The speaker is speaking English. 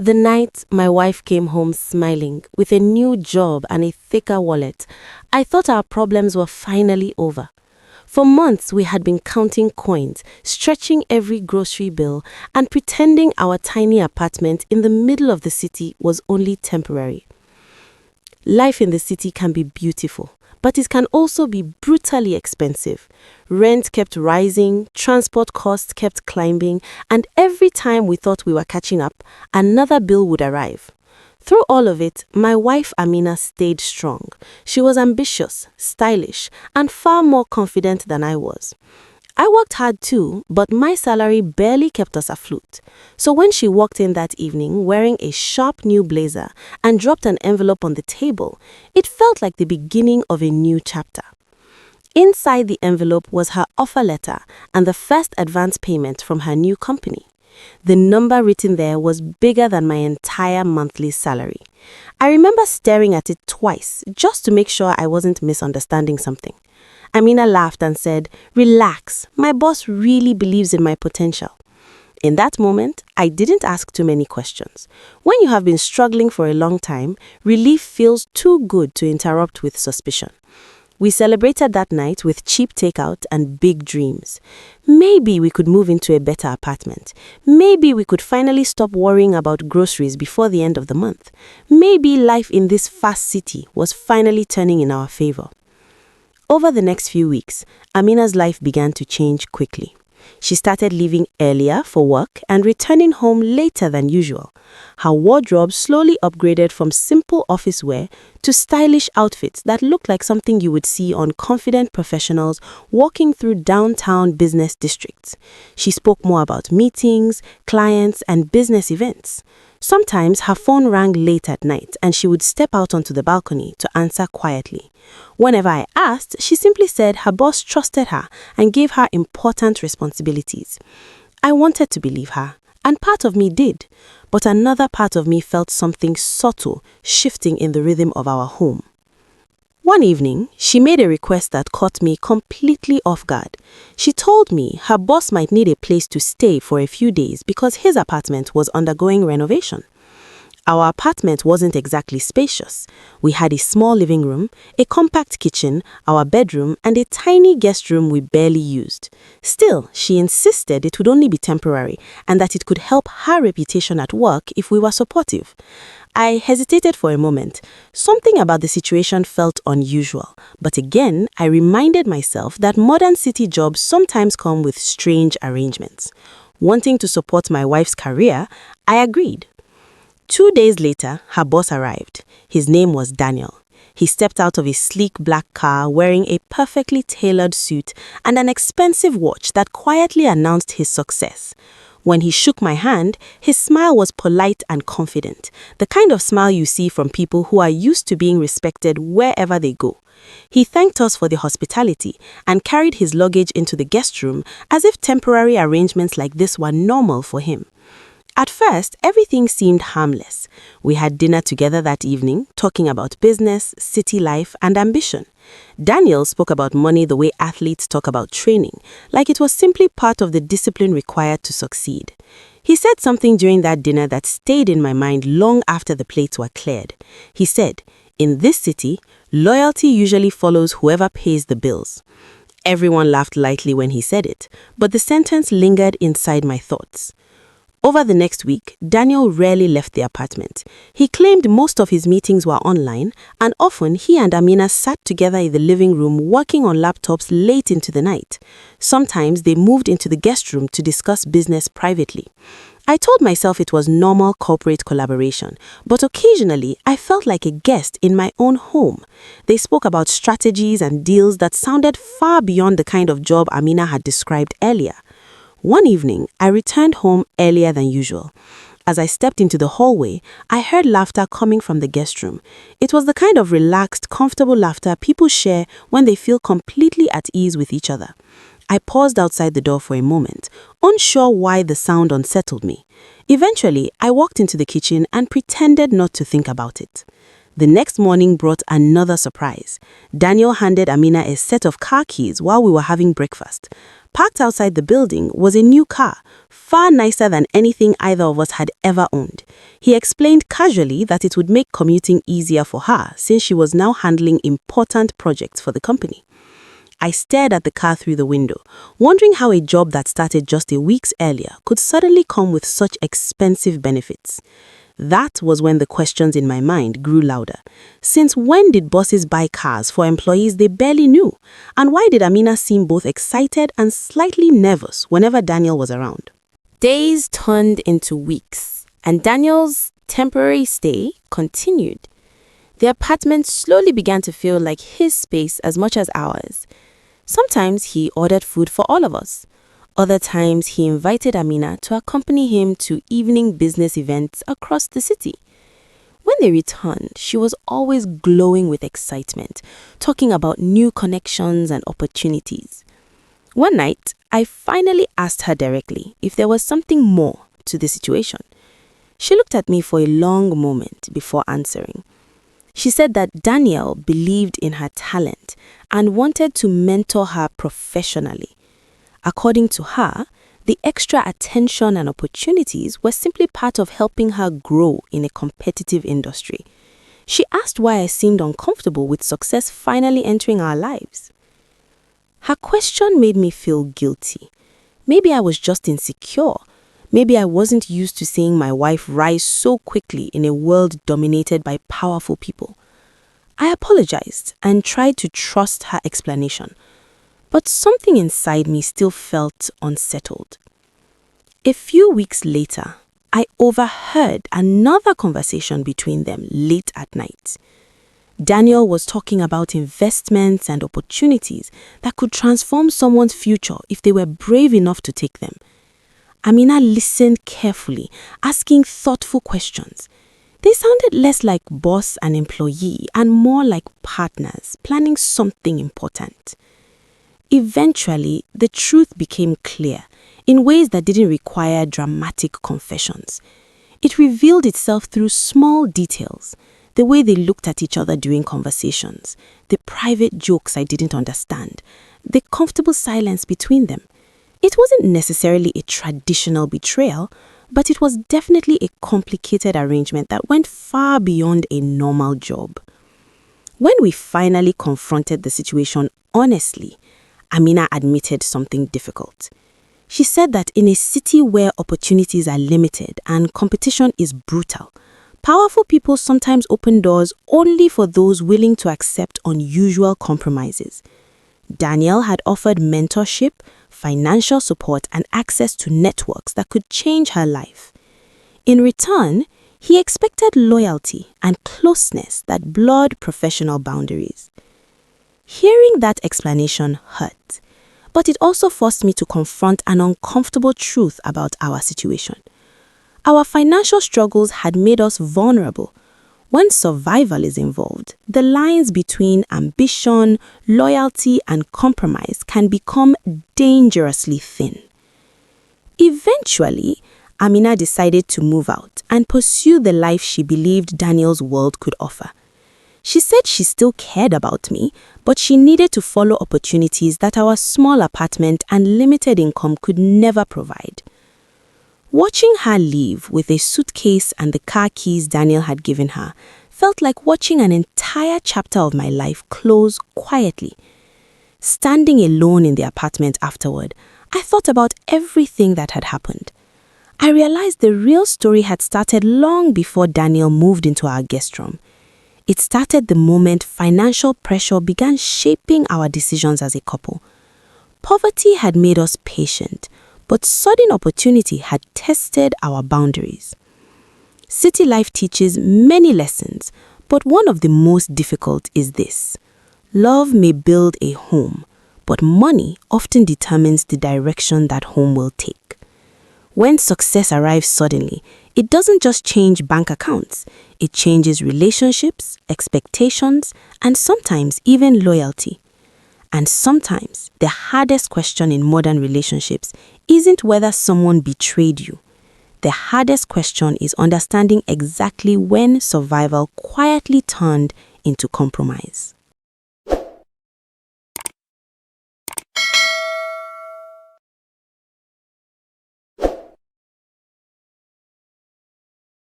The night my wife came home smiling, with a new job and a thicker wallet, I thought our problems were finally over. For months, we had been counting coins, stretching every grocery bill, and pretending our tiny apartment in the middle of the city was only temporary. Life in the city can be beautiful, but it can also be brutally expensive. Rent kept rising, transport costs kept climbing, and every time we thought we were catching up, another bill would arrive. Through all of it, my wife Amina stayed strong. She was ambitious, stylish, and far more confident than I was. I worked hard too, but my salary barely kept us afloat. So when she walked in that evening wearing a sharp new blazer and dropped an envelope on the table, it felt like the beginning of a new chapter. Inside the envelope was her offer letter and the first advance payment from her new company. The number written there was bigger than my entire monthly salary. I remember staring at it twice just to make sure I wasn't misunderstanding something. Amina laughed and said, "Relax, my boss really believes in my potential." In that moment, I didn't ask too many questions. When you have been struggling for a long time, relief feels too good to interrupt with suspicion. We celebrated that night with cheap takeout and big dreams. Maybe we could move into a better apartment. Maybe we could finally stop worrying about groceries before the end of the month. Maybe life in this fast city was finally turning in our favor. Over the next few weeks, Amina's life began to change quickly. She started leaving earlier for work and returning home later than usual. Her wardrobe slowly upgraded from simple office wear to stylish outfits that looked like something you would see on confident professionals walking through downtown business districts. She spoke more about meetings, clients, and business events. Sometimes her phone rang late at night and she would step out onto the balcony to answer quietly. Whenever I asked, she simply said her boss trusted her and gave her important responsibilities. I wanted to believe her, and part of me did, but another part of me felt something subtle shifting in the rhythm of our home. One evening, she made a request that caught me completely off guard. She told me her boss might need a place to stay for a few days because his apartment was undergoing renovation. Our apartment wasn't exactly spacious. We had a small living room, a compact kitchen, our bedroom, and a tiny guest room we barely used. Still, she insisted it would only be temporary and that it could help her reputation at work if we were supportive. I hesitated for a moment. Something about the situation felt unusual, but again, I reminded myself that modern city jobs sometimes come with strange arrangements. Wanting to support my wife's career, I agreed. 2 days later, her boss arrived. His name was Daniel. He stepped out of his sleek black car wearing a perfectly tailored suit and an expensive watch that quietly announced his success. When he shook my hand, his smile was polite and confident, the kind of smile you see from people who are used to being respected wherever they go. He thanked us for the hospitality and carried his luggage into the guest room as if temporary arrangements like this were normal for him. At first, everything seemed harmless. We had dinner together that evening, talking about business, city life, and ambition. Daniel spoke about money the way athletes talk about training, like it was simply part of the discipline required to succeed. He said something during that dinner that stayed in my mind long after the plates were cleared. He said, "In this city, loyalty usually follows whoever pays the bills." Everyone laughed lightly when he said it, but the sentence lingered inside my thoughts. Over the next week, Daniel rarely left the apartment. He claimed most of his meetings were online, and often he and Amina sat together in the living room working on laptops late into the night. Sometimes they moved into the guest room to discuss business privately. I told myself it was normal corporate collaboration, but occasionally I felt like a guest in my own home. They spoke about strategies and deals that sounded far beyond the kind of job Amina had described earlier. One evening, I returned home earlier than usual. As I stepped into the hallway, I heard laughter coming from the guest room. It was the kind of relaxed, comfortable laughter people share when they feel completely at ease with each other. I paused outside the door for a moment, unsure why the sound unsettled me. Eventually, I walked into the kitchen and pretended not to think about it. The next morning brought another surprise. Daniel handed Amina a set of car keys while we were having breakfast. Parked outside the building was a new car, far nicer than anything either of us had ever owned. He explained casually that it would make commuting easier for her since she was now handling important projects for the company. I stared at the car through the window, wondering how a job that started just a week earlier could suddenly come with such expensive benefits. That was when the questions in my mind grew louder. Since when did bosses buy cars for employees they barely knew? And why did Amina seem both excited and slightly nervous whenever Daniel was around? Days turned into weeks, and Daniel's temporary stay continued. The apartment slowly began to feel like his space as much as ours. Sometimes he ordered food for all of us. Other times he invited Amina to accompany him to evening business events across the city. When they returned, she was always glowing with excitement, talking about new connections and opportunities. One night, I finally asked her directly if there was something more to the situation. She looked at me for a long moment before answering. She said that Daniel believed in her talent and wanted to mentor her professionally. According to her, the extra attention and opportunities were simply part of helping her grow in a competitive industry. She asked why I seemed uncomfortable with success finally entering our lives. Her question made me feel guilty. Maybe I was just insecure. Maybe I wasn't used to seeing my wife rise so quickly in a world dominated by powerful people. I apologized and tried to trust her explanation, but something inside me still felt unsettled. A few weeks later, I overheard another conversation between them late at night. Daniel was talking about investments and opportunities that could transform someone's future if they were brave enough to take them. Amina listened carefully, asking thoughtful questions. They sounded less like boss and employee and more like partners planning something important. Eventually, the truth became clear in ways that didn't require dramatic confessions. It revealed itself through small details, the way they looked at each other during conversations, the private jokes I didn't understand, the comfortable silence between them. It wasn't necessarily a traditional betrayal, but it was definitely a complicated arrangement that went far beyond a normal job. When we finally confronted the situation honestly, Amina admitted something difficult. She said that in a city where opportunities are limited and competition is brutal, powerful people sometimes open doors only for those willing to accept unusual compromises. Daniel had offered mentorship, financial support, and access to networks that could change her life. In return, he expected loyalty and closeness that blurred professional boundaries. Hearing that explanation hurt, but it also forced me to confront an uncomfortable truth about our situation. Our financial struggles had made us vulnerable. When survival is involved, the lines between ambition, loyalty, and compromise can become dangerously thin. Eventually, Amina decided to move out and pursue the life she believed Daniel's world could offer. She said she still cared about me, but she needed to follow opportunities that our small apartment and limited income could never provide. Watching her leave with a suitcase and the car keys Daniel had given her felt like watching an entire chapter of my life close quietly. Standing alone in the apartment afterward, I thought about everything that had happened. I realized the real story had started long before Daniel moved into our guest room. It started the moment financial pressure began shaping our decisions as a couple. Poverty had made us patient, but sudden opportunity had tested our boundaries. City life teaches many lessons, but one of the most difficult is this. Love may build a home, but money often determines the direction that home will take. When success arrives suddenly, it doesn't just change bank accounts, it changes relationships, expectations, and sometimes even loyalty. And sometimes, the hardest question in modern relationships isn't whether someone betrayed you. The hardest question is understanding exactly when survival quietly turned into compromise.